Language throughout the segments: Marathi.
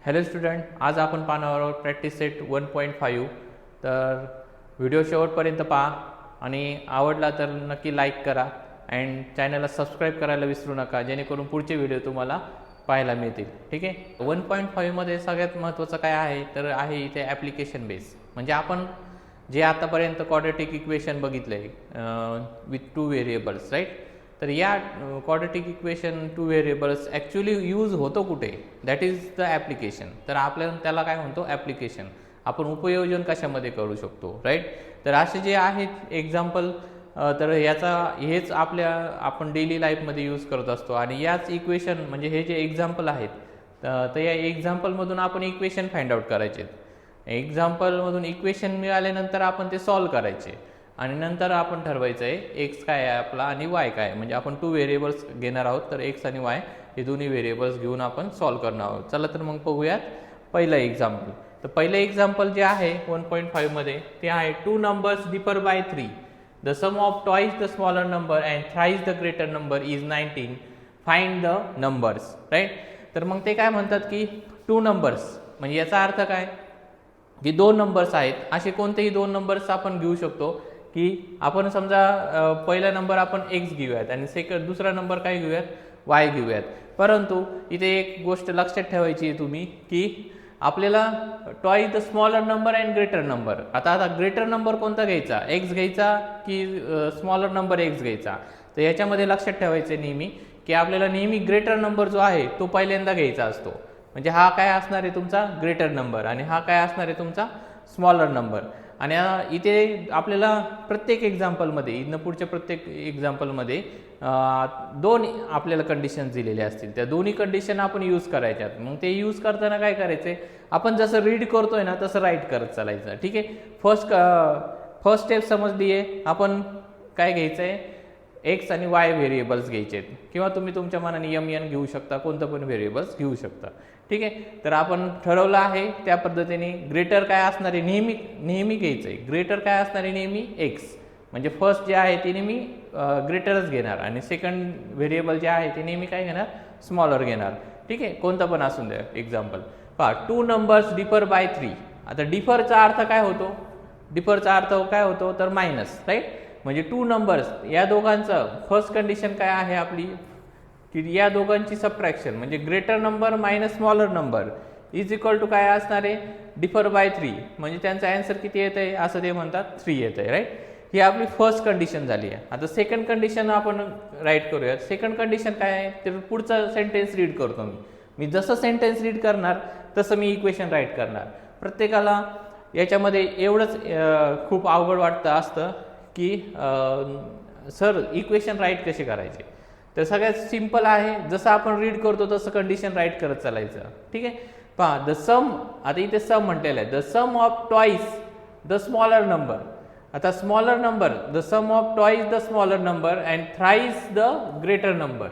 हॅलो स्टुडंट, आज आपण पाहणार आहोत प्रॅक्टिस सेट 1.5. तर व्हिडिओ शेवटपर्यंत पहा आणि आवडला तर नक्की लाईक करा अँड चॅनलला सबस्क्राईब करायला विसरू नका, जेणेकरून पुढचे व्हिडिओ तुम्हाला पाहायला मिळतील. ठीक आहे. 1.5 मध्ये सगळ्यात महत्त्वाचं काय आहे तर आहे इथे ॲप्लिकेशन बेस. म्हणजे आपण जे आतापर्यंत क्वाड्रॅटिक इक्वेशन बघितलं आहे विथ 2 व्हेरिएबल्स, राईट. तर या quadratic equation 2 variables actually use होतो कुठे, दॅट इज द ॲप्लिकेशन. तर आपल्याला त्याला काय म्हणतो, ॲप्लिकेशन. आपण उपयोजन कशामध्ये करू शकतो, राईट. तर असे जे आहेत एक्झाम्पल, तर हेच आपण डेली लाईफमध्ये यूज करत असतो. आणि याच इक्वेशन म्हणजे हे जे एक्झाम्पल आहेत, तर या एक्झाम्पलमधून आपण इक्वेशन फाइंड आउट करायचे. एक्झाम्पलमधून इक्वेशन मिळाल्यानंतर आपण ते सॉल्व करायचे आणि नंतर आपण ठरवायचं आहे एक्स काय आहे आपला आणि वाय काय. म्हणजे आपण 2 व्हेरिएबल्स घेणार आहोत, तर एक्स आणि वाय हे दोन्ही व्हेरिएबल्स घेऊन आपण सॉल्व करणार आहोत. चला तर मग बघूयात पहिलं एक्झाम्पल. तर पहिलं एक्झाम्पल जे आहे 1.5 मध्ये ते आहे 2 numbers differ by 3. The sum of twice the smaller number and thrice the greater number is 19. Find the numbers, right. तर मग ते काय म्हणतात की 2 नंबर्स म्हणजे याचा अर्थ काय की 2 नंबर्स आहेत. असे कोणतेही 2 नंबर्स आपण घेऊ शकतो की आपण समजा पहिला नंबर आपण एक्स घेऊयात आणि दुसरा नंबर काय घेऊयात, वाय घेऊयात. परंतु इथे एक गोष्ट लक्षात ठेवायची आहे तुम्ही की आपल्याला twice the smaller number and greater number. आता ग्रेटर नंबर कोणता घ्यायचा, एक्स घ्यायचा की स्मॉलर नंबर एक्स घ्यायचा. तर याच्यामध्ये लक्षात ठेवायचं नेहमी की आपल्याला नेहमी ग्रेटर नंबर जो आहे तो पहिल्यांदा घ्यायचा असतो. म्हणजे हा काय असणार आहे तुमचा ग्रेटर नंबर आणि हा काय असणार आहे तुमचा स्मॉलर नंबर. आणि इथे आपल्याला प्रत्येक एक्झाम्पलमध्ये इथनं पुढच्या प्रत्येक एक्झाम्पलमध्ये 2 आपल्याला कंडिशन्स दिलेल्या असतील. त्या दोन्ही कंडिशन आपण यूज करायच्यात. मग ते यूज करताना काय करायचे, आपण जसं रीड करतोय ना तसं राईट करत चालायचं. ठीक आहे. फर्स्ट स्टेप समजली आहे. आपण काय घ्यायचं आहे, एक्स आणि वाय व्हेरिएबल्स घ्यायचे आहेत किंवा तुम्ही तुमच्या मनाने एन घेऊ शकता, कोणतं पण व्हेरिएबल्स घेऊ शकता. ठीक आहे. तर आपण ठरवलं आहे त्या पद्धतीने ग्रेटर काय असणार आहे नेहमी घ्यायचं आहे. ग्रेटर काय असणार आहे नेहमी एक्स. म्हणजे फर्स्ट जे आहे ते नेहमी ग्रेटरच घेणार आणि सेकंड व्हेरिएबल जे आहे ते नेहमी काय घेणार, स्मॉलर घेणार. ठीक आहे. कोणतं पण असून द्या एक्झाम्पल. पहा 2 नंबर्स डिफर बाय 3. आता डिफरचा अर्थ काय होतो, डिफरचा अर्थ काय होतो तर मायनस, राईट. म्हणजे 2 नंबर्स या दोघांचं फर्स्ट कंडिशन काय आहे आपली की या दोघांची सबट्रॅक्शन म्हणजे greater number minus smaller number is equal to काय असणार आहे, डिफर बाय 3. म्हणजे त्यांचा आन्सर किती येत आहे असं ते म्हणतात, 3 येत आहे, राईट. ही आपली फर्स्ट कंडिशन झाली आहे. आता सेकंड कंडिशन आपण राईट करूयात. सेकंड कंडिशन काय आहे तर पुढचं सेंटेन्स रीड करतो मी जसं सेंटेन्स रीड करणार तसं मी इक्वेशन राईट करणार. प्रत्येकाला याच्यामध्ये एवढंच खूप अवघड वाटतं असतं की सर इक्वेशन राईट कसे करायचे. तर सगळ्यात सिंपल आहे, जसं आपण रीड करतो तसं कंडिशन राईट करत चालायचं. ठीक आहे. पहा द सम, आता इथे सम म्हटलेलं आहे, the sum of twice the smaller number. आता smaller number, the sum of twice the smaller number and thrice the greater number.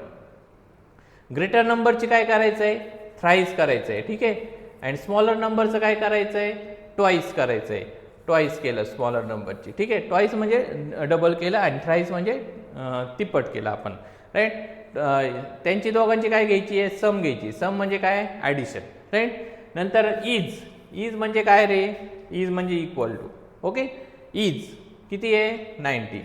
Greater नंबरची काय करायचं आहे, थ्राइस करायचं आहे. ठीक आहे. अँड स्मॉलर नंबरचं काय करायचं आहे, ट्वाइस करायचं आहे. ट्वाइस केलं स्मॉलर नंबरची. ठीक आहे. ट्वाइस म्हणजे डबल केलं आणि थ्राइस म्हणजे तिप्पट केलं आपण, राईट. त्यांची दोघांची काय घ्यायची आहे, सम घ्यायची. सम म्हणजे काय, ॲडिशन, राईट. नंतर इज म्हणजे काय रे, इज म्हणजे इक्वल टू. ओके. इज किती आहे 19.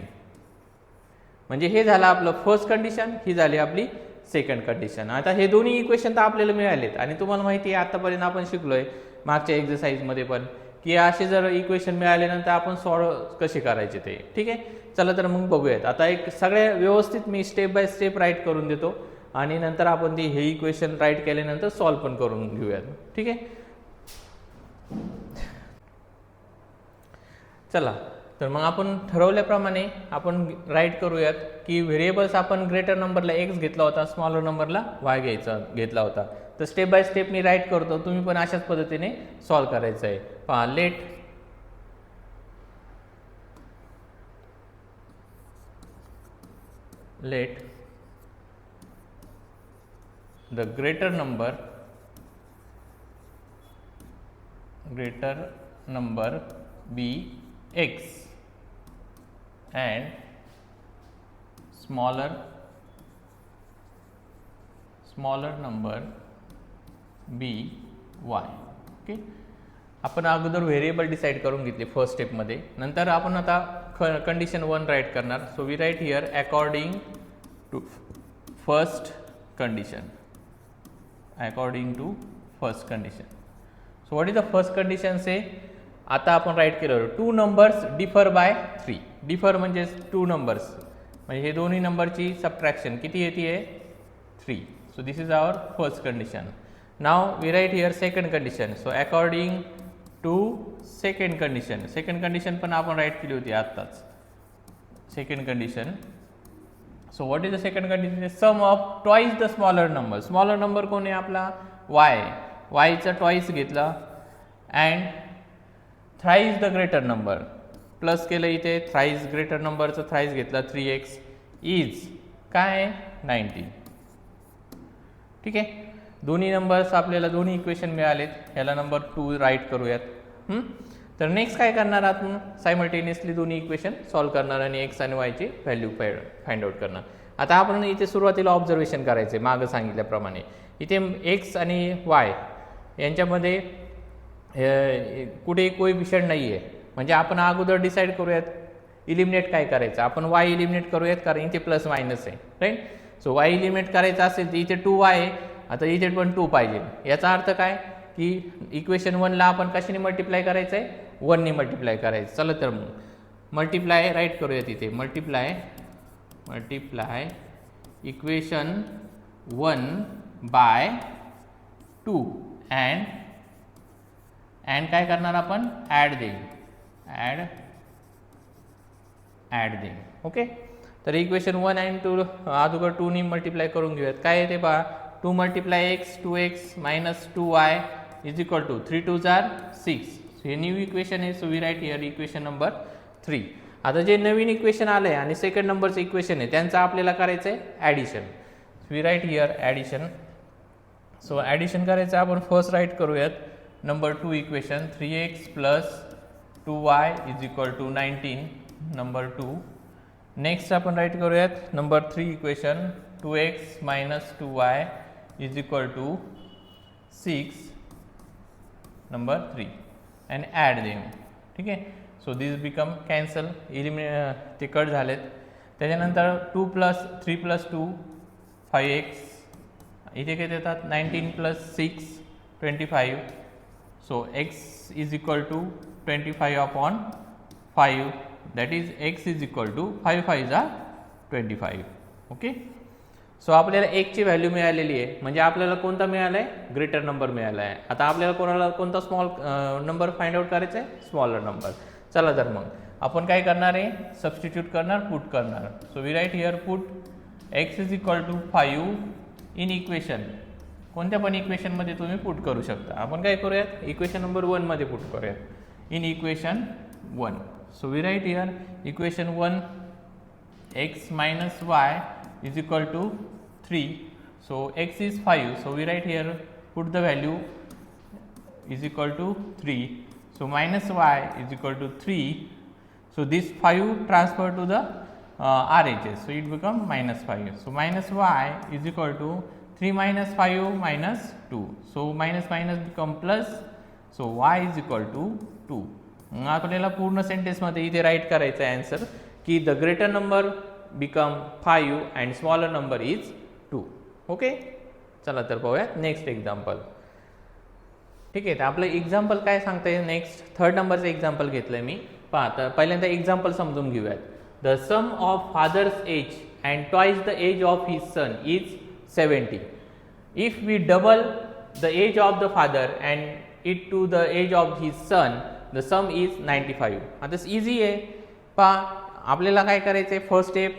म्हणजे हे झालं आपलं फर्स्ट कंडिशन, ही झाली आपली सेकंड कंडिशन. आता हे दोन्ही इक्वेशन तर आपल्याला मिळालेत आणि तुम्हाला माहिती आहे आतापर्यंत आपण शिकलोय मागच्या एक्सरसाइजमध्ये पण की असे जर इक्वेशन मिळाल्यानंतर आपण सॉल्व कसे करायचे ते. ठीक आहे. चला तर मग बघूयात. आता एक सगळ्या व्यवस्थित मी स्टेप बाय स्टेप राईट करून देतो आणि नंतर आपण ती हे इक्वेशन राईट केल्यानंतर सॉल्व पण करून घेऊयात. ठीक आहे. चला तर मग आपण ठरवल्याप्रमाणे आपण राईट करूयात की व्हेरिएबल्स आपण ग्रेटर नंबरला एक्स घेतला होता, स्मॉलर नंबरला वाय घेतला होता. तर स्टेप बाय स्टेप मी राईट करतो, तुम्ही पण अशाच पद्धतीने सॉल्व करायचं आहे. पहा let the greater number be x and smaller number be y. Okay, आपण अगोदर व्हेरिएबल डिसाईड करून घेतले फर्स्ट स्टेपमध्ये. नंतर आपण आता कंडिशन 1 राईट करणार. So we write here according to first condition. According to first condition. So what is the first condition say. आता आपण राईट केलं 2 नंबर्स डिफर बाय 3. डिफर म्हणजे 2 नंबर्स म्हणजे हे दोन्ही नंबरची सबट्रॅक्शन किती येते आहे 3. So this is our first condition. Now we write here second condition. So according to second condition. Second condition पण आपण राईट केली होती आत्ताच. Second condition. So what is the second condition. Sum of twice the smaller number. Smaller number कोण आहे आपला वाय. वायचा ट्वाइस घेतला and thrice the greater number. Plus केलं इथे थ्राईज ग्रेटर नंबरचं थ्राईज घेतला 3x इज काय 19. ठीक आहे, दोन्ही नंबर्स आपल्याला दोन्ही इक्वेशन मिळालेत. ह्याला नंबर 2 राईट करूयात. तर नेक्स्ट काय करणार आपण सायमल्टेनियसली दोन्ही इक्वेशन सॉल्व्ह करणार आणि एक्स आणि वायची व्हॅल्यू फाइंड आउट करणार. आता आपण इथे सुरुवातीला ऑब्झर्वेशन करायचे मागं सांगितल्याप्रमाणे. इथे एक्स आणि वाय यांच्यामध्ये कुठे कोएफिशिएंट नाही आहे म्हणजे आपण अगोदर डिसाईड करूयात इलिमिनेट काय करायचं. आपण वाय इलिमिनेट करूयात कारण इथे प्लस मायनस आहे राईट. सो वाय इलिमिनेट करायचं असेल तर इथे 2y आहे. आता इथे पण 2 पाहिजे. याचा अर्थ काय की इक्वेशन 1ला आपण कशाने मल्टिप्लाय करायचं आहे 1ने मल्टिप्लाय करायचं. चला तर मग मल्टिप्लाय राईट करूयात इथे. मल्टिप्लाय इक्वेशन 1 बाय 2 अँड काय करणार आपण ॲड देईल. ॲड देईल. ओके, तर इक्वेशन 1 आणि 2 अगोदर 2ने मल्टिप्लाय करून घेऊयात. काय येते पहा 2 multiply x 2x minus 2y is equal to 3 2 जार 6. हे न्यू इक्वेशन आहे. So we write here equation number 3. आता जे नवीन इक्वेशन आलं आहे आणि सेकंड नंबरचं इक्वेशन आहे त्यांचं आपल्याला करायचं आहे addition. We write here addition. So addition करायचं आपण फर्स्ट राईट करूयात number 2 equation 3x plus 2y is equal to 19 number 2. Next आपण राईट करूयात number 3 equation 2x minus 2y is equal to 6 number 3 and add them. ठीक आहे, सो दिस बिकम कॅन्सल ते कट झालेत. त्याच्यानंतर 2 प्लस 3 प्लस 2 5x इथे काय देतात 19 plus 6 25. So x is equal to 25 upon 5 that is x is equal to 5 5 जा 25. ओके, सो आपल्याला 1 ची व्हॅल्यू मिळालेली आहे म्हणजे आपल्याला कोणता मिळाला आहे ग्रेटर नंबर मिळाला आहे. आता आपल्याला कोणता स्मॉल नंबर फाइंड आउट करायचा आहे स्मॉलर नंबर. चला तर मग आपण काय करणार आहे सबस्टिट्यूट करणार पुट करणार. So we write here put x is equal to 5 in equation. कोणत्या पण इक्वेशनमध्ये तुम्ही पुट करू शकता. आपण काय करूयात इक्वेशन नंबर 1 मध्ये पुट करूयात in equation 1. So we write here equation 1 x minus y is equal to 3. So x is 5. So we write here put the value is equal to 3. So minus y is equal to 3. So this 5 transfer to the RHS. So it become minus 5. So minus y is equal to 3 minus 5 minus 2. So minus minus become plus. So y is equal to 2. आपल्याला पूर्ण सेंटेन्समध्ये इथे राईट करायचं आहे आन्सर की the greater number become 5 and smaller number is 2. Okay, चला तर पाहूयात नेक्स्ट एक्झाम्पल. ठीक आहे, तर आपलं एक्झाम्पल काय सांगताय नेक्स्ट थर्ड नंबरचं एक्झाम्पल घेतलंय मी. पहा तर पहिल्यांदा एक्झाम्पल समजून घेऊयात. The sum of father's age and twice the age of his son is 70. If we double the age of the father and it to the age of his son the sum is 95. आता इझी आहे. पहा आपल्याला काय करायचं आहे फर्स्ट स्टेप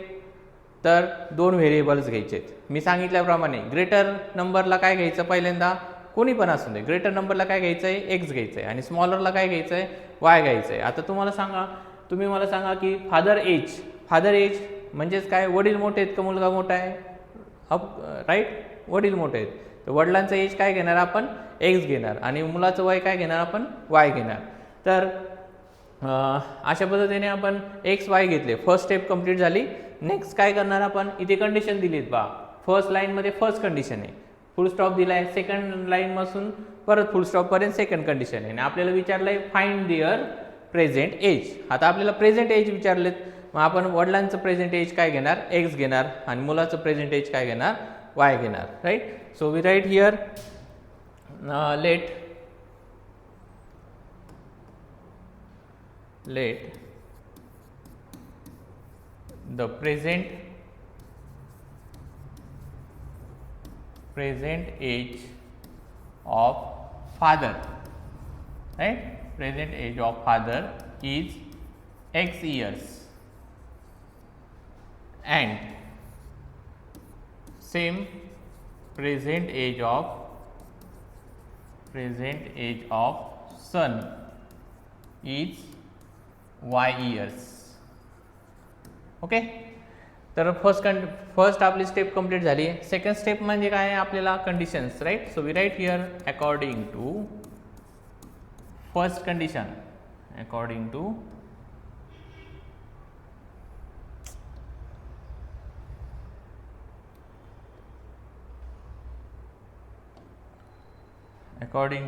तर 2 व्हेरिएबल्स घ्यायचे आहेत. मी सांगितल्याप्रमाणे ग्रेटर नंबरला काय घ्यायचं पहिल्यांदा कोणी पण असू दे ग्रेटर नंबरला काय घ्यायचं आहे एक्स घ्यायचं आहे आणि स्मॉलरला काय घ्यायचं आहे वाय घ्यायचं आहे. आता तुम्ही मला सांगा की फादर एज म्हणजेच काय वडील मोठे आहेत का मुलगा मोठा आहे राईट वडील मोठे आहेत. तर वडिलांचं एज काय घेणार आपण एक्स घेणार आणि मुलाचं वय काय घेणार आपण वाय घेणार. तर अशा पद्धतीने आपण एक्स वाय घेतले. फर्स्ट स्टेप कंप्लीट झाली. नेक्स्ट काय करणार आपण इथे कंडिशन दिलीत बा फर्स्ट लाईनमध्ये फर्स्ट कंडिशन आहे फुल स्टॉप दिलाय, सेकंड लाईन पासून परत फुल स्टॉप पर्यंत सेकंड कंडिशन आहे आणि आपल्याला विचारलंय फाइंड देअर प्रेझेंट एज. आता आपल्याला प्रेझेंट एज विचारलेत, मग आपण वडिलांचं प्रेझेंट एज काय घेणार, एक्स घेणार आणि मुलाचं प्रेझेंट एज काय घेणार, वाय घेणार. Right. So we write here let the present age of father, right? Present age of father is x years and same present age of son is y years. Okay. तर फर्स्ट आपली स्टेप कंप्लीट झाली. सेकंड स्टेप म्हणजे काय आहे, आपल्याला conditions. Right. So we write here according to first condition, according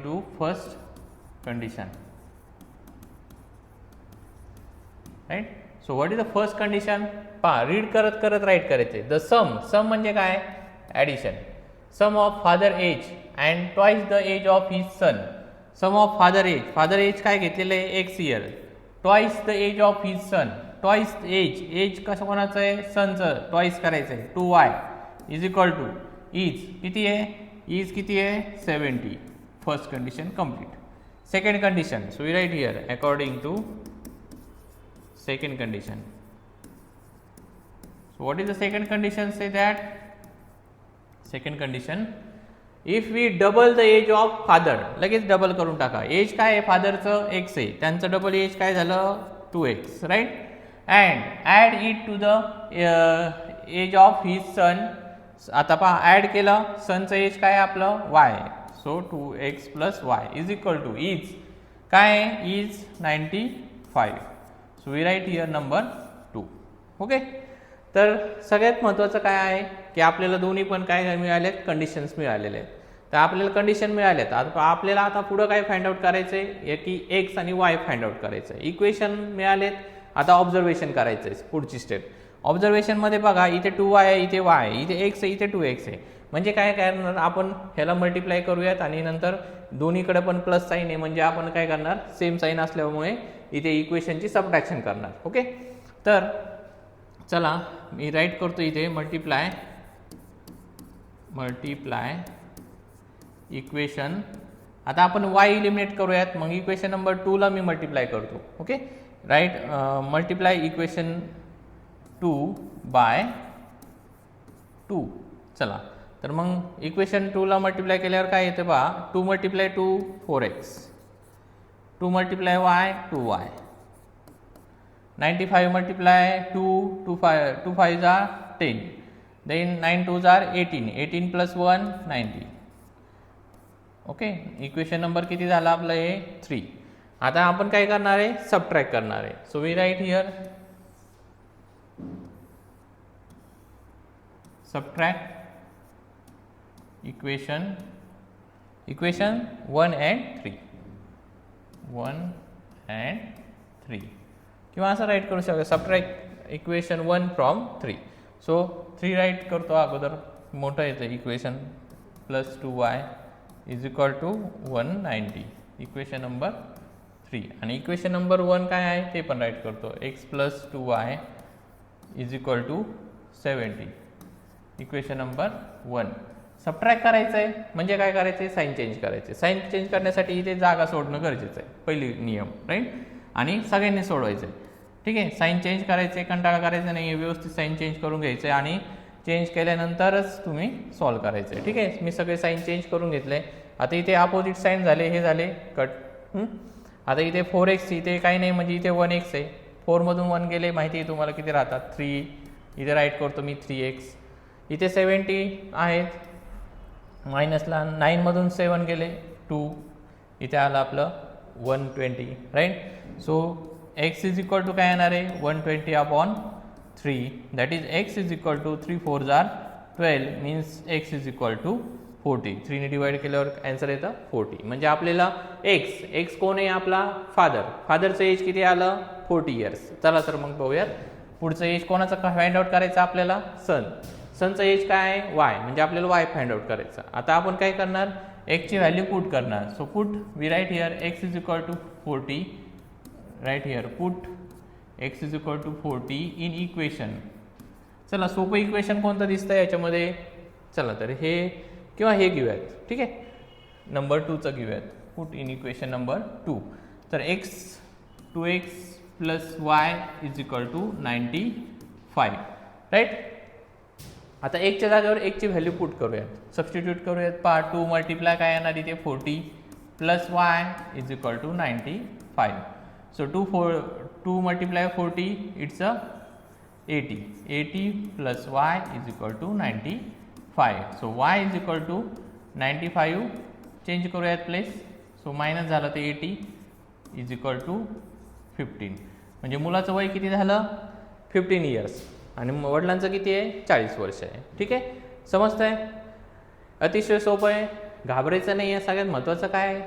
to first condition. Right. So what is the first condition, पहा रीड करत करत राईट करायचे. द सम म्हणजे काय, addition. Sum of father age and twice the age of his son. Sum of father age काय घेतलेलं आहे, x year. Twice the age of his son. Twice age कसं कोणाचं आहे, सनचं. ट्वाइस करायचं आहे. 2y is equal to is किती आहे, इज किती आहे, 70. First condition complete. Second condition, so we write here according to second condition. So what is the second condition, say that second condition, if we double the age of father, लगेच डबल करून टाका. एज काय आहे फादरचं, एक्स आहे, त्यांचं डबल एज काय झालं, 2x. Right. And add it to the age of his son. आता पहा ॲड केलं, सनचं एज काय आपलं, y. So 2x plus y is equal to is काय, is 95. So we write here number 2. Okay. तर सगळ्यात महत्त्वाचं काय आहे की आपल्याला दोन्ही पण काय मिळालेत, कंडिशन्स मिळालेले आहेत. तर आपल्याला कंडिशन मिळालेत. आता आपल्याला आता पुढं काय फाइंड आउट करायचं आहे की एक्स आणि वाय फाइंड आउट करायचं आहे. इक्वेशन मिळालेत, आता ऑब्झर्वेशन करायचं आहे पुढची स्टेप. ऑब्झर्वेशनमध्ये बघा इथे 2y आहे, इथे y आहे, इथे x आहे, इथे 2x आहे. म्हणजे काय करणार आपण, ह्याला मल्टिप्लाय करूयात आणि नंतर दोन्हीकडे पण प्लस साईन आहे, म्हणजे आपण काय करणार, सेम साईन असल्यामुळे इथे इक्वेशनची सबट्रॅक्शन करणार. ओके. तर चला मी राईट करतो इथे मल्टिप्लाय इक्वेशन. आता आपण y इलिमिनेट करूयात, मग इक्वेशन नंबर 2 ला मी मल्टिप्लाय करतो. Okay. Right. Multiply equation 2 by 2. चला तर मग इक्वेशन 2 ला मल्टिप्लाय केल्यावर काय येते पहा, 2 multiply 2 4x, 2 multiply y 2y, 95 multiply 2 2 5 are 10, then 9 2s are 18, 18 plus 1 90. Okay. Equation number किती झाला आपलं हे, 3. आता आपण काय करणार आहे, सबट्रॅक्ट करणार आहे. So we write here subtract equation 1 and 3, 1 and 3 किंवा असं राईट करू शकतो, subtract equation 1 from 3. So 3 write करतो अगोदर, मोठं येतं equation plus 2y is equal to 190. Equation number 3 आणि इक्वेशन नंबर 1 काय आहे ते पण राईट करतो, x plus 2y is equal to 70. Equation number 1. Subtract करायचं आहे म्हणजे काय करायचं आहे, साईन चेंज करायचे. साईन चेंज करण्यासाठी इथे जागा सोडणं गरजेचं आहे, पहिली नियम. राईट. आणि सगळ्यांनी सोडवायचं आहे. ठीक आहे. साईन चेंज करायचे, कंटाळा करायचा नाही, व्यवस्थित साईन चेंज करून घ्यायचं आहे आणि चेंज केल्यानंतरच तुम्ही सॉल्व करायचं आहे. ठीक आहे. मी सगळे साईन चेंज करून घेतले. आता इथे अपोजिट साईन झाले, हे झाले कट. आता इथे 4x, इथे काही नाही म्हणजे इथे 1x आहे. 4 मधून 1 गेले, माहिती आहे तुम्हाला किती राहतात, 3. इथे राईट करतो मी 3x. इथे 70 आहेत, मायनसला 9 मधून 7 गेले 2. इथे आलं आपलं 120. Right. So x is equal to काय येणार आहे, 120 upon 3. That is x is equal to 3 4s are 12 means x is equal to 40. 3ने डिवाइड केल्यावर आन्सर येतं 40. म्हणजे आपल्याला एक्स कोण आहे आपला फादरचं एज किती आलं 40 इयर्स. चला तर मग बघूयात पुढचं एज कोणाचं फाइंड आउट करायचं आपल्याला सनचं एज काय आहे वाय, म्हणजे आपल्याला वाय फाइंड आउट करायचं. आता आपण काय करणार एक्सची व्हॅल्यू पुट करणार. So put we write here x is equal to 40. Write here put x is equal to 40 in equation. चला सोपं इक्वेशन कोणतं दिसतं याच्यामध्ये. चला तर हे किंवा हे घेऊयात. ठीक आहे नंबर 2चं घेऊयात. Put in equation number 2. तर x plus y is equal to 95. Right. आता एकच्या जागेवर एकची व्हॅल्यू पुट करूयात सबस्टिट्यूट करूयात. 2 मल्टिप्लाय काय येणार इथे 40 plus y is equal to 95. So 2 multiply 40 it's 80 plus y is equal to 95. So y is equal to 95 change करूयात प्लेस. सो मायनस झालं ते 80 इज इक्वल टू 15. म्हणजे मुलाचं वय किती झालं 15 इयर्स आणि वडिलांचं किती आहे 40 वर्ष आहे. ठीक आहे समजतंय. अतिशय सोपं आहे, घाबरायचं नाही आहे. सगळ्यात महत्त्वाचं काय आहे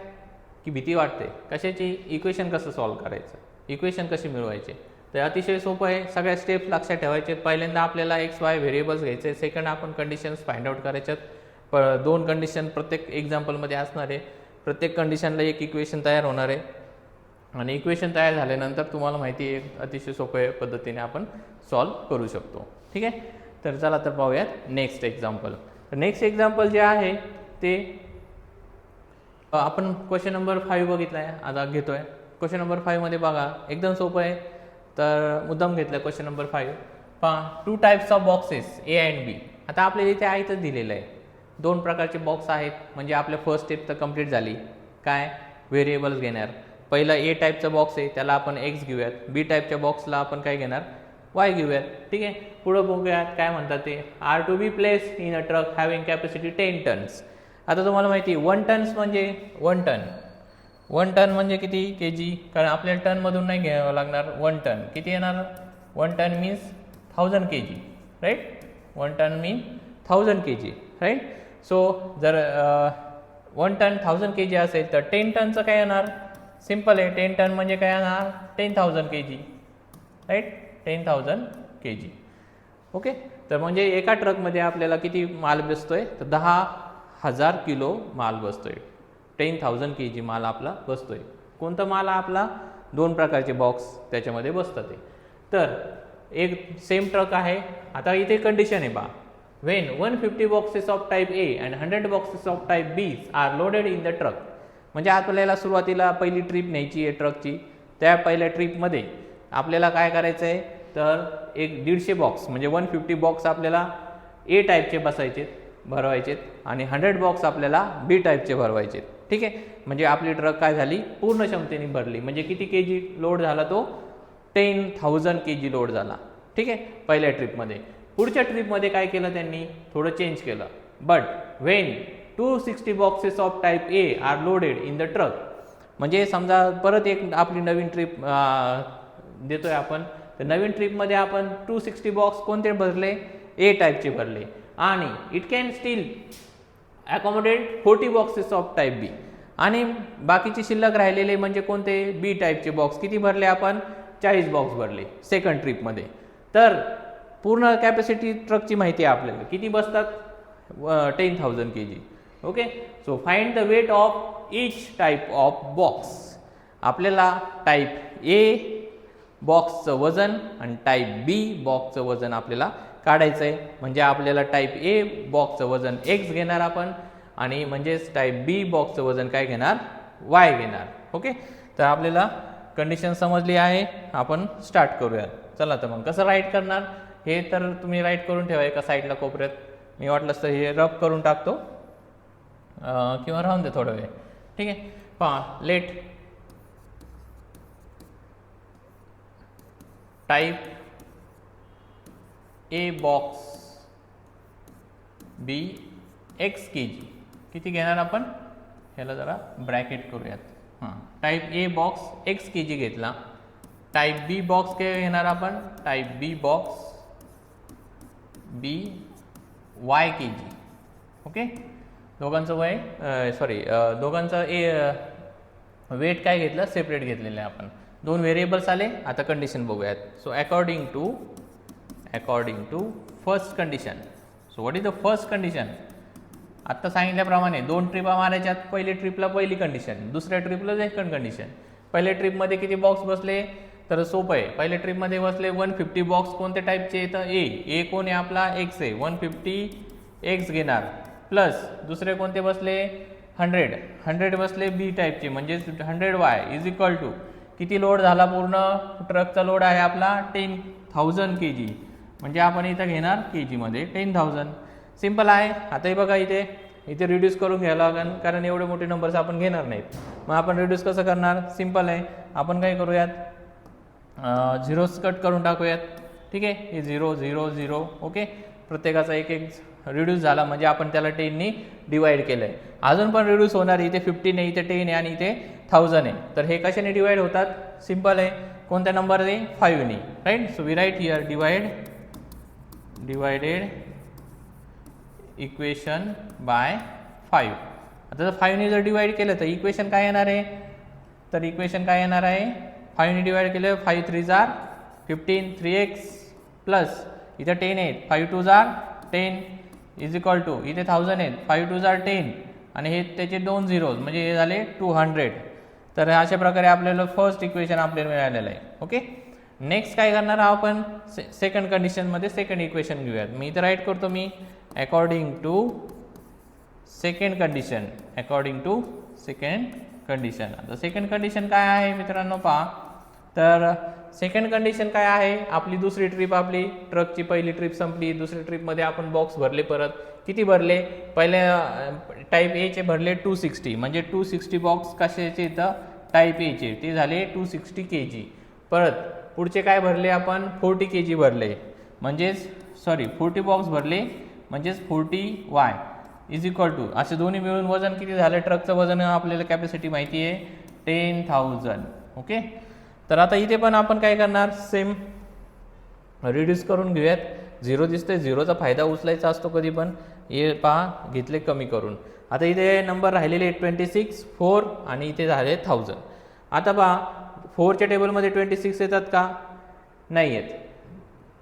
की भीती वाटते कशाची, इक्वेशन कसं सॉल्व्ह करायचं, इक्वेशन कशी मिळवायचे. तर अतिशय सोपं आहे. सगळ्या स्टेप्स लक्षात ठेवायचे. पहिल्यांदा आपल्याला एक्स वाय व्हेरिएबल्स घ्यायचे. सेकंड आपण कंडिशन्स फाइंड आउट करायच्यात. 2 कंडिशन प्रत्येक एक्झाम्पलमध्ये असणार आहे. प्रत्येक कंडिशनला एक इक्वेशन तयार होणार आहे आणि इक्वेशन तयार झाल्यानंतर तुम्हाला माहिती आहे अतिशय सोप्या पद्धतीने आपण सॉल्व्ह करू शकतो. ठीक आहे. तर चला तर पाहूयात नेक्स्ट एक्झाम्पल. तर नेक्स्ट एक्झाम्पल जे आहे ते आपण क्वेश्चन नंबर 5 बघितला आहे. आता घेतोय क्वेश्चन नंबर 5 मध्ये बघा एकदम सोपं आहे. तर मुद्दाम घेतलं क्वेश्चन नंबर 5. पहा 2 types of boxes A and B. आता आपल्याला इथे आयतच दिलेलं आहे. 2 प्रकारचे बॉक्स आहेत. म्हणजे आपल्या फर्स्ट स्टेप तर कंप्लीट झाली. काय व्हेरिएबल्स घेणार. पहिला ए टाईपचा बॉक्स आहे त्याला आपण एक्स घेऊयात. बी टाईपच्या बॉक्सला आपण काय घेणार वाय घेऊयात. ठीक आहे. पुढं बघूयात काय म्हणतात ते. Are to be place in a truck having capacity 10 tons. आता तुम्हाला माहिती 1 टन्स म्हणजे 1 टन म्हणजे किती केजी, कारण आपल्याला टनमधून नाही घ्यावं लागणार. 1 टन किती येणार 1 ton means 1000 kg. Right. 1 ton mean 1000 kg. Right. So जर 1 टन 1000 kg असेल तर 10 टनचं काय येणार सिम्पल आहे. 10 टन म्हणजे काय येणार 10,000 kg. राईट. 10,000 kg. ओके. तर म्हणजे एका ट्रकमध्ये आपल्याला किती माल बसतोय तर 10,000 किलो माल बसतोय. 10,000 kg माल आपला बसतोय. कोणता माल आपला 2 प्रकारचे बॉक्स त्याच्यामध्ये बसतात. तर एक सेम ट्रक आहे. आता इथे कंडिशन आहे बा. When 150 boxes of type A and 100 boxes of type B are loaded in the truck. म्हणजे आपल्याला सुरुवातीला पहिली ट्रिप न्यायची आहे ट्रकची. त्या पहिल्या ट्रिपमध्ये आपल्याला काय करायचं आहे तर एक 150 बॉक्स म्हणजे 150 बॉक्स आपल्याला ए टाईपचे भरवायचेत आणि 100 बॉक्स आपल्याला बी टाईपचे भरवायचे. ठीक आहे. म्हणजे आपली ट्रक काय झाली पूर्ण क्षमतेने भरली. म्हणजे किती केजी लोड झाला तो 10,000 kg लोड झाला. ठीक आहे पहिल्या ट्रिपमध्ये. पुढच्या ट्रिपमध्ये काय केलं त्यांनी थोडं चेंज केलं. But when 260 boxes of type A are loaded in the truck. म्हणजे समजा परत एक आपली नवीन ट्रिप देतोय आपण. तर नवीन ट्रिपमध्ये आपण 260 बॉक्स कोणते भरले ए टाईपचे भरले आणि it can still accommodate 40 boxes of type B. आणि बाकीचे शिल्लक राहिलेले म्हणजे कोणते बी टाईपचे बॉक्स किती भरले आपण 40 बॉक्स भरले सेकंड ट्रिपमध्ये. तर पूर्ण कॅपॅसिटी ट्रकची माहिती आहे आपल्याला किती बसतात 10,000 kg. Okay. So find the weight of each type of box. आपल्याला टाईप ए बॉक्सचं वजन आणि टाईप बी बॉक्सचं वजन आपल्याला काढायचं आहे. म्हणजे आपल्याला टाईप ए बॉक्सचं वजन एक्स घेणार आपण आणि म्हणजेच टाईप बी बॉक्सचं वजन काय घेणार वाय घेणार. ओके. तर आपल्याला कंडिशन समजली आहे. आपण स्टार्ट करूया. चला तर मग कसं राईट करणार हे तर तुम्ही राईट करून ठेवा एका साईडला कोपऱ्यात. मी वाटलंच तर हे रब करून टाकतो किंवा राहून दे थोडा वेळ. ठीक आहे. पहा let type A box be x kg किती घेणार आपण ह्याला जरा ब्रॅकेट करूयात. Type A box x kg घेतला. टाईप बी बॉक्स काय घेणार आपण type B box be y kg. Okay. दोघांचं वय दोघांचं वेट काय घेतलं, सेपरेट घेतलेलं आहे आपण. दोन व्हेरिएबल्स आले. आता कंडिशन बघूयात. So according to first condition. So what is the first condition? आत्ता सांगितल्याप्रमाणे 2 ट्रिपा मारायच्यात. पहिली ट्रिपला पहिली कंडिशन, दुसऱ्या ट्रिपला सेकंड कंडिशन. पहिल्या ट्रिपमध्ये किती बॉक्स बसले तर सोपं आहे. पहिल्या ट्रिपमध्ये बसले 150 बॉक्स. कोणत्या टाईपचे? तर ए कोण आहे आपला? एक्स आहे. 150 एक्स घेणार प्लस दुसरे कोणते बसले? 100 बसले बी टाईपचे, म्हणजे 100y इज इक्वल टू किती लोड झाला? पूर्ण ट्रकचा लोड आहे आपला 10,000 kg, म्हणजे आपण इथं घेणार kgमध्ये 10,000. सिंपल आहे. आता हे बघा इथे रिड्यूस करून घ्यायला लागेल, कारण एवढे मोठे नंबर्स आपण घेणार नाहीत. मग आपण रिड्यूस कसं करणार? सिंपल आहे. आपण काय करूयात, झिरोज कट करून टाकूयात. ठीक आहे, हे 0 0 0. ओके, प्रत्येकाचा एक रिड्यूस झाला, म्हणजे आपण त्याला 10नी डिवाइड केलं आहे. अजून पण रिड्यूस होणार. इथे 15 आहे, इथे 10 आहे आणि इथे 1000 आहे. तर हे कशाने डिवाइड होतात? सिंपल आहे. कोणत्या नंबरने? 5नी. Right. So we write here divided equation by 5. आता जर 5नी जर डिवाइड केलं तर इक्वेशन काय येणार आहे? तर इक्वेशन काय येणार आहे? 5नी डिवाइड केलं 5 3 जार 15 3x प्लस इथे 10 आहे, 5 2 जार 10 इज इक्वल टू इथे 1000 आहेत, 5 2 जार 10 आणि हे त्याचे 2 झिरोज, म्हणजे हे झाले 200. तर अशा प्रकारे आपल्याला फर्स्ट इक्वेशन आपल्याला मिळालेलं आहे. ओके, नेक्स्ट काय करणार आहोत आपण? सेकंड कंडिशनमध्ये सेकंड इक्वेशन घेऊयात. मी इथे राईट करतो मी अकॉर्डिंग टू सेकंड कंडिशन. आता सेकंड कंडिशन काय आहे मित्रांनो? पहा, तर सेकंड कंडिशन काय आहे? आपली दुसरी ट्रिप, आपली ट्रकची पहिली ट्रिप संपली. दुसऱ्या ट्रिपमध्ये आपण बॉक्स भरले. परत किती भरले? पहिल्या टाईप एचे भरले 260, म्हणजे 260 बॉक्स कशाचे? इथं टाईप एचे, ते झाले 260 kg. परत पुढचे काय भरले आपण? 40 kg भरले, म्हणजेच 40 बॉक्स भरले, म्हणजेच 40y इज इक्वल टू असे दोन्ही मिळून वजन किती झालं? ट्रकचं वजन आपल्याला कॅपॅसिटी माहिती आहे 10,000. ओके, तर आता इथे पण आपण काय करणार? सेम रिड्यूस करून घेऊयात. 0 दिसतंय, 0चा फायदा उचलायचा असतो कधी पण. हे पहा, घेतले कमी करून. आता इथे नंबर राहिलेले 26 4 आणि इथे झाले 1000. आता पहा, 4च्या टेबलमध्ये 26 येतात का? नाही येत.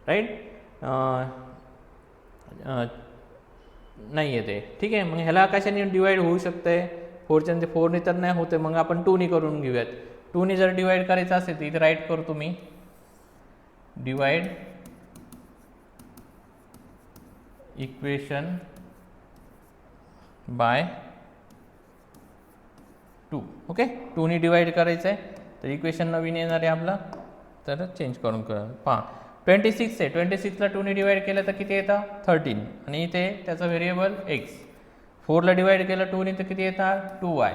राईट, नाही येते. ठीक आहे, मग ह्याला कशाने डिवाइड होऊ शकतंय? 4ने तर नाही होते, मग आपण 2ने करून घेऊयात. 2ने जर डिवाइड करायचं असेल तर इथे राईट करतो मी डिवाइड इक्वेशन बाय 2. ओके, 2ने डिवाइड करायचं आहे, तर इक्वेशन नवीन येणार आहे आपला. तर चेंज करून पहा, 26 आहे, 26ला 2ने डिवाइड केलं तर किती येतं? 13, आणि इथे त्याचा व्हेरिएबल x. 4ला डिवाइड केलं 2ने तर किती येतात? 2y.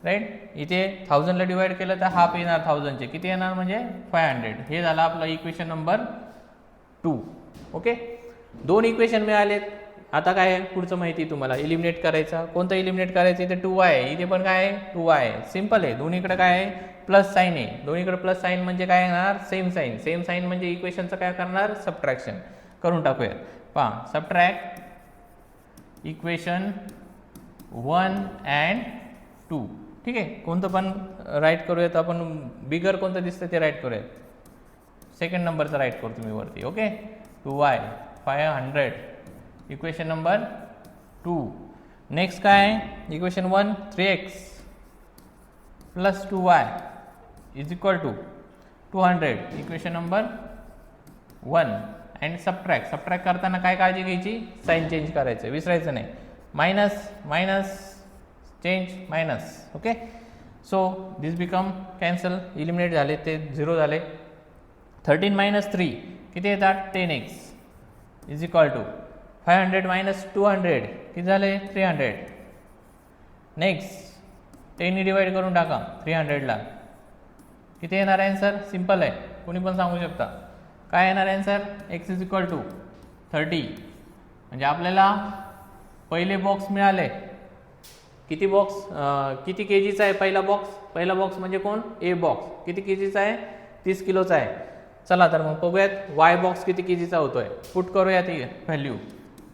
राईट, इथे 1000ला डिवाइड केलं तर हाफ येणार 1000चे, किती येणार? म्हणजे 500. हे झालं आपलं इक्वेशन नंबर 2. ओके, 2 इक्वेशन मिळालेत. आता काय आहे पुढचं माहिती तुम्हाला? इलिमिनेट करायचा. कोणतं इलिमिनेट करायचं? इथे 2y आहे, इथे पण काय आहे? 2y आहे. सिंपल आहे. दोन्हीकडे काय आहे? प्लस साईन आहे. दोन्हीकडे प्लस साईन म्हणजे काय येणार? सेम साईन म्हणजे इक्वेशनचं काय करणार? सबट्रॅक्शन करून टाकूया. पहा, सबट्रॅक्ट इक्वेशन 1 and 2. ठीक आहे, कोणतं पण राईट करूयात आपण. बिगर कोणतं दिसतं ते राईट करूयात. सेकंड नंबरचा राईट करतो मी वरती. Okay, 2y 500 equation number 2. Next काय आहे? Equation 1 3x plus 2y is equal to 200 equation number 1. And subtract करताना काय काळजी घ्यायची? साईन चेंज करायचं, विसरायचं नाही. Minus change minus. Okay, so this become cancel, eliminate झाले, ते 0 झाले. 13 - 3 किती येतात? 10x इज इक्वल टू 500 - 200 किती झाले? 300. नेक्स्ट 10ने डिवाइड करून टाका 300ला, किती येणार आन्सर? सिंपल आहे, कोणी पण सांगू शकता. काय येणार answer? x is equal to 30. म्हणजे आपल्याला पहिले बॉक्स मिळाले. किती बॉक्स? किती केजीचा आहे पहिला बॉक्स म्हणजे कोण? A box. किती केजीचा आहे? 30 किलोचा आहे. चला तर मग बघूयात वाय बॉक्स किती केजीचा होतोय. पुट करूयात ही value.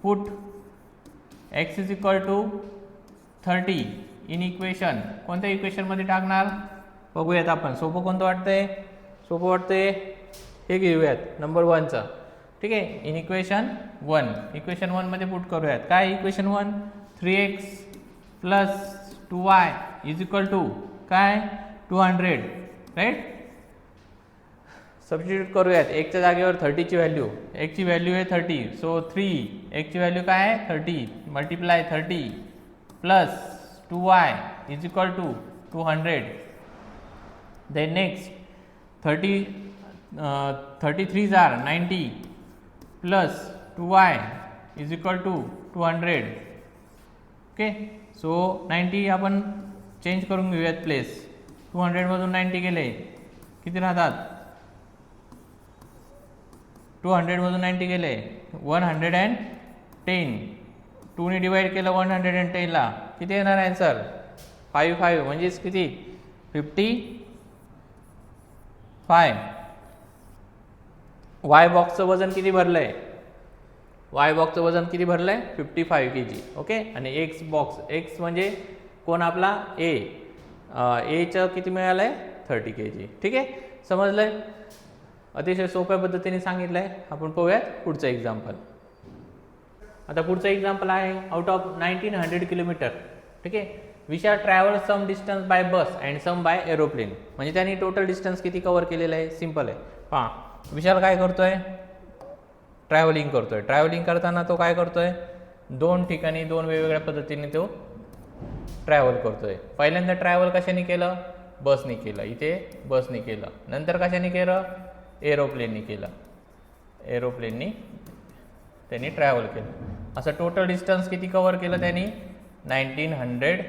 Put x is equal to 30 in equation कोणत्या इक्वेशनमध्ये टाकणार बघूयात आपण. सोपं कोणतं वाटतंय? सोपं वाटतंय हे घेऊयात नंबर 1चं. ठीक आहे, इन इक्वेशन 1. इक्वेशन 1 मध्ये पुट करूयात. काय equation 1? 3x plus 2y is equal to काय 200. राईट, सबस्टिट्यूट करूयात. एकच्या जागेवर 30 ची व्हॅल्यू, एक ची व्हॅल्यू आहे 30, सो 3 एक ची व्हॅल्यू काय आहे 30 multiply 30 plus 2y is equal to 200. Then next 33 are 90 plus 2y is equal to 200. Okay, so 90 आपण चेंज करून घेऊयात प्लेस. 200 मधून 90 गेले किती राहतात? 200 मधून 90 गेले 110. 2 ने डिवाइड केलं 110 ला किती येणार आन्सर? 55 म्हणजेच किती 55. वाय बॉक्सचं वजन किती भरलंय? वाय बॉक्सचं वजन किती भरलंय? 55 kg. ओके, आणि एक्स बॉक्स, एक्स म्हणजे कोण आपला एचं किती मिळालंय 30 kg. ठीक आहे, समजलंय? अतिशय सोप्या पद्धतीने सांगितलंय. आपण पाहूयात पुढचं एक्झाम्पल. आता पुढचं एक्झाम्पल आहे आउट ऑफ 1900 किलोमीटर. ठीक आहे, we shall travel some distance by bus and some by aeroplane. म्हणजे त्यांनी टोटल डिस्टन्स किती कव्हर केलेलं आहे? सिम्पल आहे. पहा, विशाल काय करतोय? ट्रॅव्हलिंग करतोय. ट्रॅव्हलिंग करताना तो काय करतोय? 2 ठिकाणी 2 वेगवेगळ्या पद्धतीने तो ट्रॅव्हल करतोय. पहिल्यांदा ट्रॅव्हल कशाने केलं? बसने केलं. इथे बसने केलं. नंतर कशाने केलं? एरोप्लेननी केलं. एरोप्लेननी त्यांनी ट्रॅव्हल केलं. असं टोटल डिस्टन्स किती कव्हर केलं त्यांनी? 1900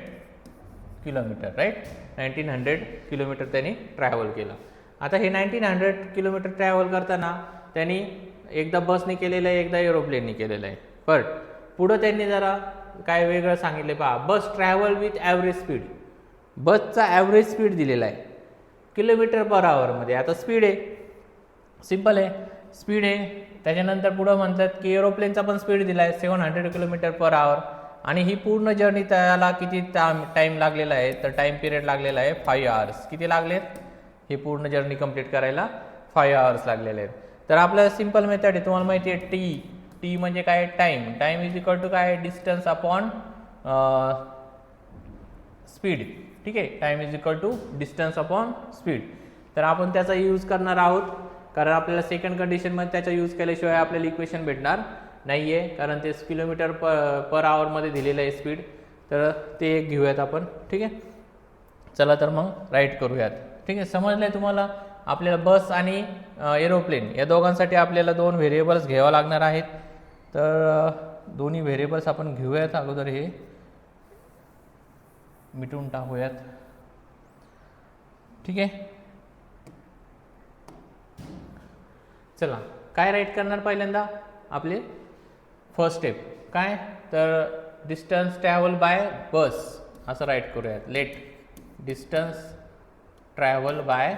किलोमीटर. राईट, 1900 किलोमीटर त्यांनी ट्रॅव्हल केलं. आता हे 1900 किलोमीटर ट्रॅव्हल करताना त्यांनी एकदा बसने केलेलं आहे, एकदा एरोप्लेननी केलेलं आहे. पण पुढं त्यांनी जरा काय वेगळं सांगितलं. पहा, बस ट्रॅव्हल विथ ॲव्हरेज स्पीड. बसचा ॲव्हरेज स्पीड दिलेला आहे किलोमीटर पर आवरमध्ये. आता स्पीड आहे, सिम्पल आहे, स्पीड आहे. त्याच्यानंतर पुढं म्हणतात की एरोप्लेनचा पण स्पीड दिला आहे 700 किलोमीटर पर आवर. आणि ही पूर्ण जर्नी त्याला किती टाईम लागलेला आहे? तर टाईम पिरियड लागलेला आहे 5 hours. किती लागलेत? ही पूर्ण जर्नी कंप्लीट करायला 5 hours लागलेले आहेत. तर आपल्याला सिम्पल मेथड आहे, तुम्हाला माहिती आहे टी म्हणजे काय? Time. Time is equal to काय? Distance upon speed. ठीक आहे, time is equal to distance upon speed. तर आपण त्याचा यूज करणार आहोत, कारण आपल्याला सेकंड कंडिशनमध्ये त्याचा यूज केल्याशिवाय आपल्याला इक्वेशन भेटणार नाही आहे, कारण ते किलोमीटर पर आवरमध्ये दिलेलं आहे स्पीड. तर ते एक घेऊयात आपण. ठीक आहे, चला तर मग राईट करूयात. ठीक आहे, समजलं आहे तुम्हाला? आपल्याला बस आणि एरोप्लेन या दोघांसाठी आपल्याला 2 व्हेरिएबल्स घ्यावं लागणार आहेत. तर दोन्ही व्हेरिएबल्स आपण घेऊयात. अगोदर हे मिटून टाकूयात. ठीक आहे, चला काय राईट करणार? पहिल्यांदा आपले फर्स्ट स्टेप काय? तर डिस्टन्स ट्रॅव्हल बाय बस असं राईट करूयात. लेट डिस्टन्स ट्रॅव्हल बाय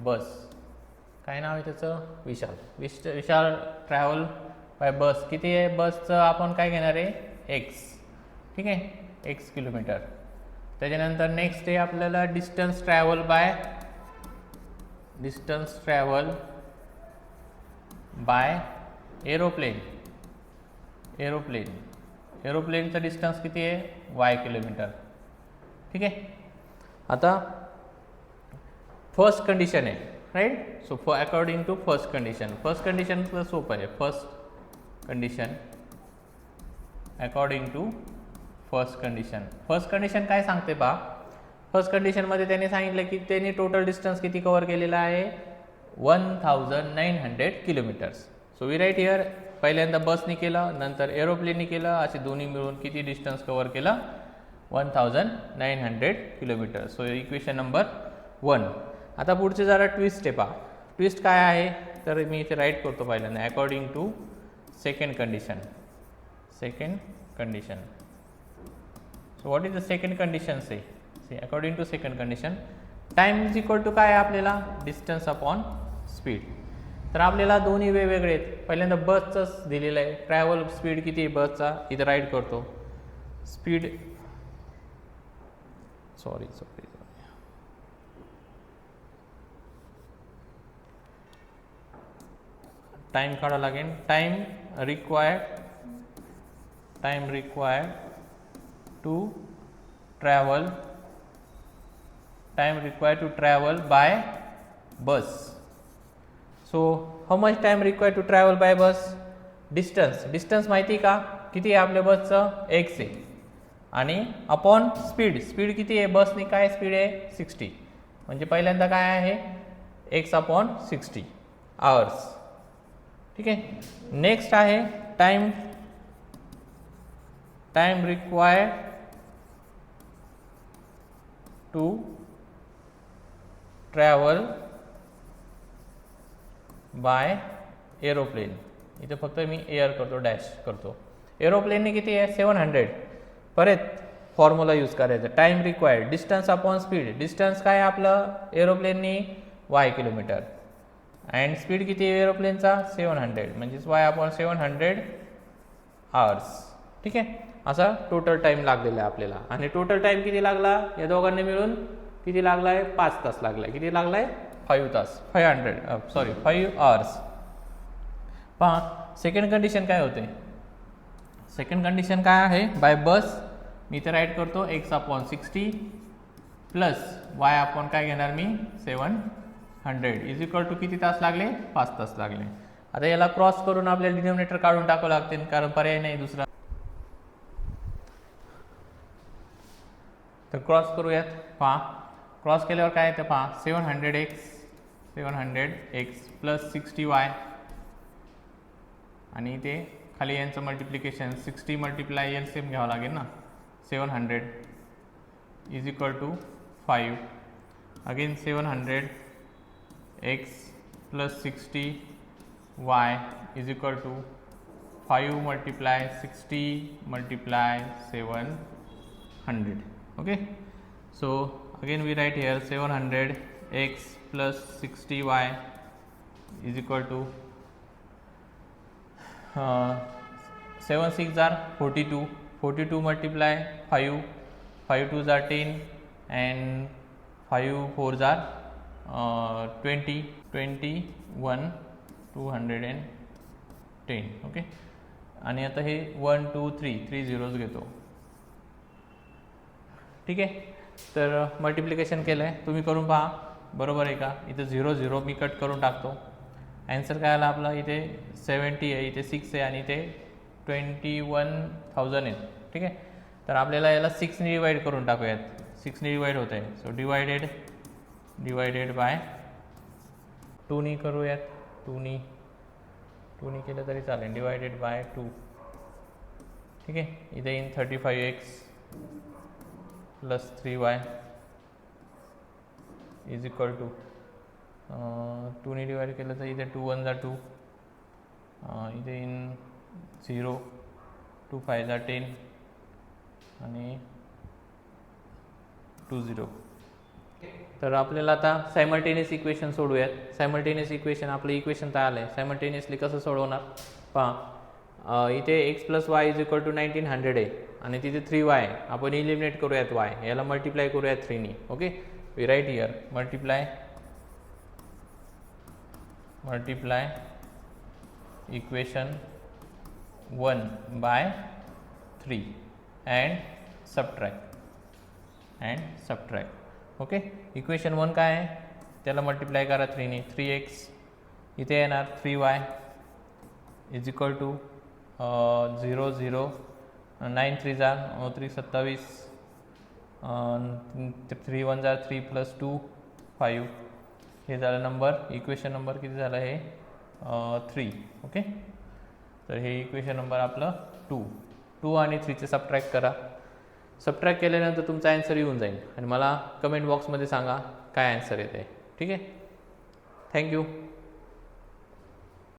बस. काय नाव आहे त्याचं? विशाल. विशाल ट्रॅव्हल बाय बस. किती आहे बसचं? आपण काय घेणार आहे? एक्स. ठीक आहे, एक्स किलोमीटर. त्याच्यानंतर नेक्स्ट आहे आपल्याला डिस्टन्स ट्रॅव्हल बाय एरोप्लेन. एरोप्लेनचं डिस्टन्स किती आहे? Y kilometre. ठीक आहे, आता फर्स्ट कंडिशन आहे. Right, so according to first condition सोपं आहे. First condition according to first condition काय सांगते पहा? फर्स्ट कंडिशनमध्ये त्यांनी सांगितलं की त्यांनी टोटल डिस्टन्स किती कव्हर केलेला आहे? 1900 kilometres. So we write here, पहिल्यांदा बसने केलं, नंतर एरोप्लेनने केलं, असे दोन्ही मिळून किती डिस्टन्स कव्हर केलं? 1900 किलोमीटर. So equation number 1. आता पुढचे जरा ट्विस्ट आहे पहा. ट्विस्ट काय आहे? तर मी इथे राईट करतो पहिल्यांदा. According to second condition. So what is the second condition? Say according to second condition time is equal to काय आहे आपल्याला? Distance upon speed. तर आपल्याला दोन्ही वेगवेगळे आहेत. पहिल्यांदा बसचंच दिलेलं आहे, ट्रॅव्हल स्पीड किती आहे बसचा, इथं राईट करतो. स्पीड सॉरी टाइम काढावं लागेल. Time required to travel by bus. So how much time required to travel by bus. Distance माहिती का किती आहे आपल्या बसचं, x आहे. आणि अपॉन स्पीड किती आहे बसनी, काय स्पीड आहे 60. म्हणजे पहिल्यांदा काय आहे x अपॉन 60 आवर्स. ठीक आहे. नेक्स्ट आहे time required to travel by aeroplane. इथे फक्त मी एअर करतो, डॅश करतो. एरोप्लेनने किती आहे 700. परत फॉर्म्युला यूज करायचा, time required distance upon speed. Distance काय आपलं एरोप्लेननी y किलोमीटर, अँड स्पीड किती आहे एरोप्लेनचा 700, म्हणजेच y अपॉन 700 आवर्स. ठीक आहे. असा टोटल टाइम लागलेला आहे आपल्याला. आणि टोटल टाइम किती लागला या दोघांनी मिळून, किती लागला आहे 5 तास लागला आहे. किती लागला आहे 5 तास, 5 आवर्स. पहा सेकंड कंडिशन काय होते. सेकंड कंडिशन काय आहे, बाय बस मी इथे राईट करतो x upon 60 plus y upon काय घेणार मी 700 इज इक्वल टू किती तास लागले 5 तास लागले. आता याला क्रॉस करून आपल्याला डिनोमिनेटर काढून टाकावं लागते, कारण पर्याय नाही दुसरा. तर क्रॉस करूयात. पहा क्रॉस केल्यावर काय येतं पहा, 700x प्लस 60y आणि इथे खाली यांचं मल्टिप्लिकेशन 60 मल्टिप्लाय एलसीएम घ्यावं लागेल ना. 700 is equal to 5 again 700x plus 60y is equal to 5 multiply 60 multiply 700. Okay, so again we write here 700x plus 60y is equal to 7 6 are 42 multiply 5 2s are 10 and 5 4s are 20 21 210. Okay. आणि आता हे 1 2 3 zeros घेतो. ठीक आहे. तर मल्टिप्लिकेशन केलं आहे, तुम्ही करून पहा बरोबर आहे का. इथे 0 0 मी कट करून टाकतो. ॲन्सर काय आला आपला, इथे 70 आहे, इथे 6 आहे आणि इथे 21,000 आहे. ठीक आहे. तर आपल्याला याला 6ने डिवाइड करून टाकूयात. 6ने डिवाइड होत आहे. सो डिवायडेड बाय 2ने करूयात. 2ने केलं तरी चालेल. Divided by 2. ठीक आहे. इथे येईन 35x plus 3y is equal to 2ने डिवाइड केलं तर इथे 2 1 जा 2, इथे इन 0 2 5 जा 10 आणि 2 0. तर आपल्याला आता सायमल्टेनियस इक्वेशन सोडूयात. सायमल्टेनियस इक्वेशन आपलं इक्वेशन तयार आहे. सायमल्टेनियसली कसं सोडवणार पहा. इथे x plus y is equal to 1900 आहे आणि तिथे 3y आहे. आपण इलिमिनेट करूयात y, याला मल्टिप्लाय करूयात 3ने. Okay. We write here multiply equation 1 by 3 and subtract. Okay. Equation 1 काय आहे, त्याला मल्टिप्लाय करा 3ने. 3x इथे येणार 3y इज इक्वल टू 0 0 9 3 जा 3 27 3 1 जा 3 प्लस 2 5. हे झालं नंबर. इक्वेशन नंबर किती झालं हे 3. ओके. तर हे इक्वेशन नंबर आपलं 2 आणि 3चे सबट्रॅक्ट करा. सबट्रॅक्ट केल्यानंतर तुमचा ॲन्सर येऊन जाईल आणि मला कमेंट बॉक्समध्ये सांगा काय ॲन्सर येते. ठीक आहे. थँक्यू.